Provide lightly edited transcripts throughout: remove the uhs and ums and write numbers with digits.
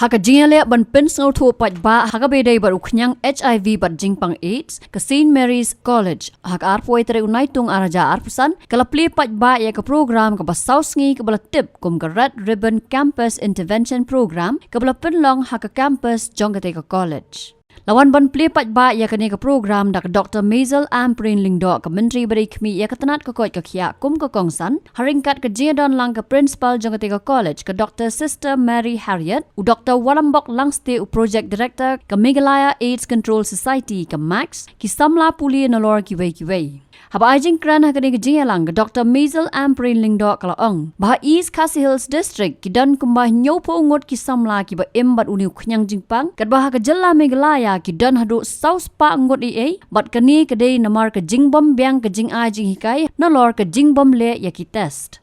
Haka Jylla ban pencil to pat ba haka bedai baru Khñiang HIV bat jingpang AIDS ke St Mary's College haka arpoi tere unai tung araja arpusan kala pli pat ba ya ke program ke basausngi ke bala tip kum ke Red Ribbon Campus Intervention Program ke bala penlong haka campus jong ke college. Lawan ban pli pat ba ya ke program dak Dr. Mazel Amprin Lingdo ke Menteri Beri Kmi ya ke tenat ke kot ke khia kum ke kongsan haringkat ke Jylla lang ke principal jong ke college ke Dr. Sister Mary Harriet u Dr. Walambok Langste u project director ke Meghalaya AIDS Control Society ke Max ki samla puli nolor kiwei. Haba ajing kran hakani ke Jylla lang ke Dr. Mazel Amprin Lingdo kala ong bah East Khasi Hills District ki dan kumbah nyopo ngut ki samla ki ba embat uni Khñiang jingpang kat bah ke Jylla Meghalaya ki dan hadu saus pa ngut ia bat kani ke dei namar ke jingbom biang ke jing ajing hikai nolor ke jingbom le ya ki test.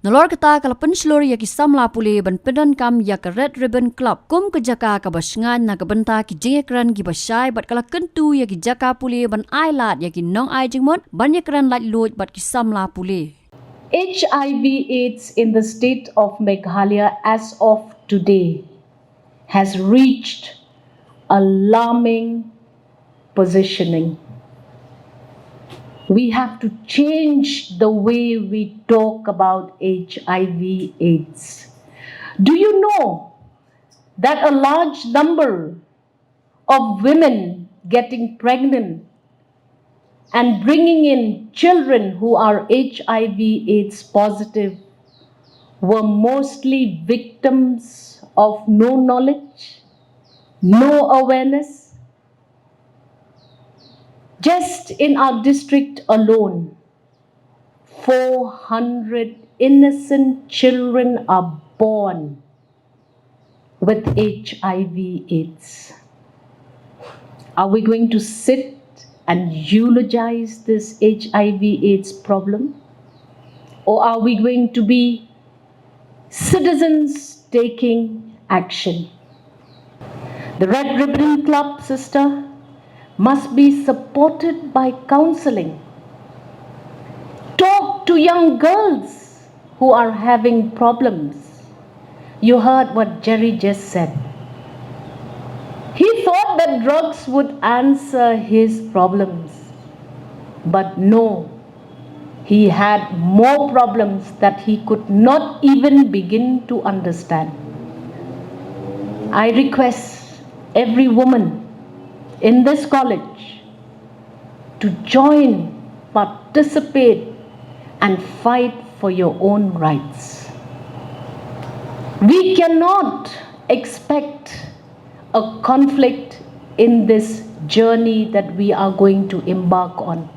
Nolor kata kala penslur ya ki samla puli ban pedan kam ya ke Red Ribbon Club kum ke jaka ka basngan na ke benta ki jingekran ki basai bat kala kentu ya ki jaka puli ban ailat ya ki nong ai jingmot ban ya kran lat lut bat ki samla puli. HIV AIDS in the state of Meghalaya as of today has reached alarming positioning. We have to change the way we talk about HIV AIDS. Do you know that a large number of women getting pregnant and bringing in children who are HIV AIDS positive were mostly victims of no knowledge, no awareness? Just in our district alone, 400 innocent children are born with HIV AIDS. Are we going to sit and eulogize this HIV AIDS problem? Or are we going to be citizens taking action? The Red Ribbon Club, sister, must be supported by counseling. Talk to young girls who are having problems. You heard what Jerry just said. He thought that drugs would answer his problems. But no, he had more problems that he could not even begin to understand. I request every woman in this college to join, participate, and fight for your own rights. We cannot expect a conflict in this journey that we are going to embark on.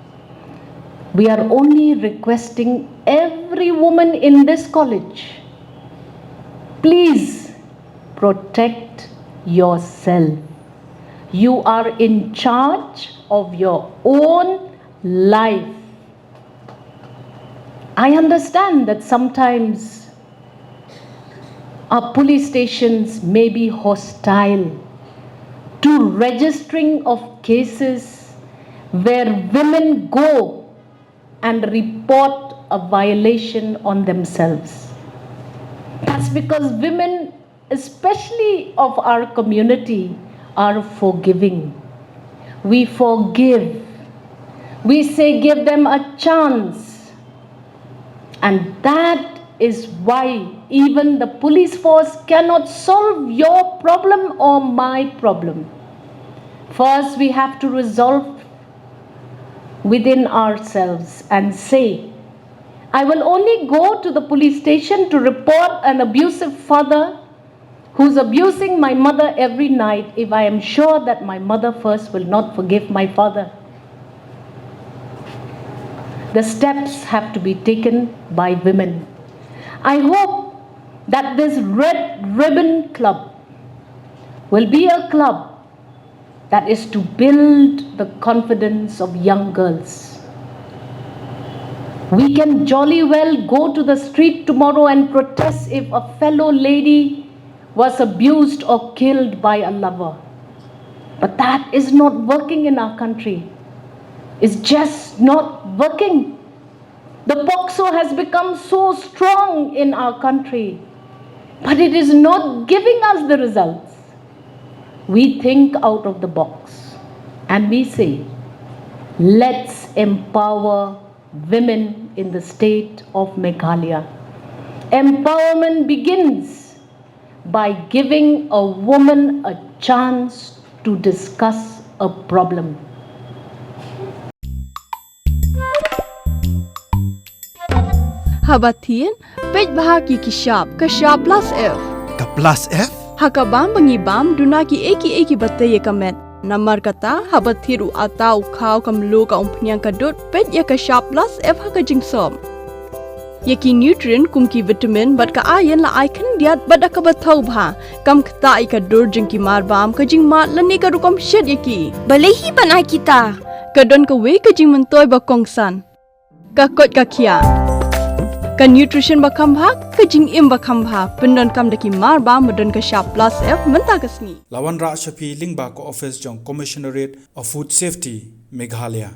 We are only requesting every woman in this college, please protect yourself. You are in charge of your own life. I understand that sometimes our police stations may be hostile to registering of cases where women go and report a violation on themselves. That's because women, especially of our community, are forgiving. We forgive. We say give them a chance. And that is why even the police force cannot solve your problem or my problem. First, we have to resolve within ourselves and say, I will only go to the police station to report an abusive father who's abusing my mother every night if I am sure that my mother first will not forgive my father. The steps have to be taken by women. I hope that this Red Ribbon Club will be a club that is to build the confidence of young girls. We can jolly well go to the street tomorrow and protest if a fellow lady was abused or killed by a lover. But that is not working in our country. It's just not working. The POCSO has become so strong in our country, but it is not giving us the results. we think out of the box and we say, let's empower women in the state of Meghalaya. Empowerment begins by giving a woman a chance to discuss a problem. Habatin, pej bahagi kishap plus F. Ka plus F? Hakabam bangibam dunaki eki batay kamet. Namar kata habathiru atau kau kamlu ka Khñiang kadut pej ya kishap plus F haka jingsom. Yaki nutrient kumki vitamin bat ka ayan la icon diat bat akabatau bha. Kam kata ika dur jingki marbam ka jing mat lani ka rukom shed yaki. Balehi banai kita. Kadon ka we ka jing mentoy ba kongsan. Ka kot ka Khñiang. Ka nutrition ba khambha ka jing im ba khambha pendon kam daki mar ba modon ka sharp plus F menta kasni Lawan Ra Shafi Lingba ko office jong Commissionerate of Food Safety Meghalaya.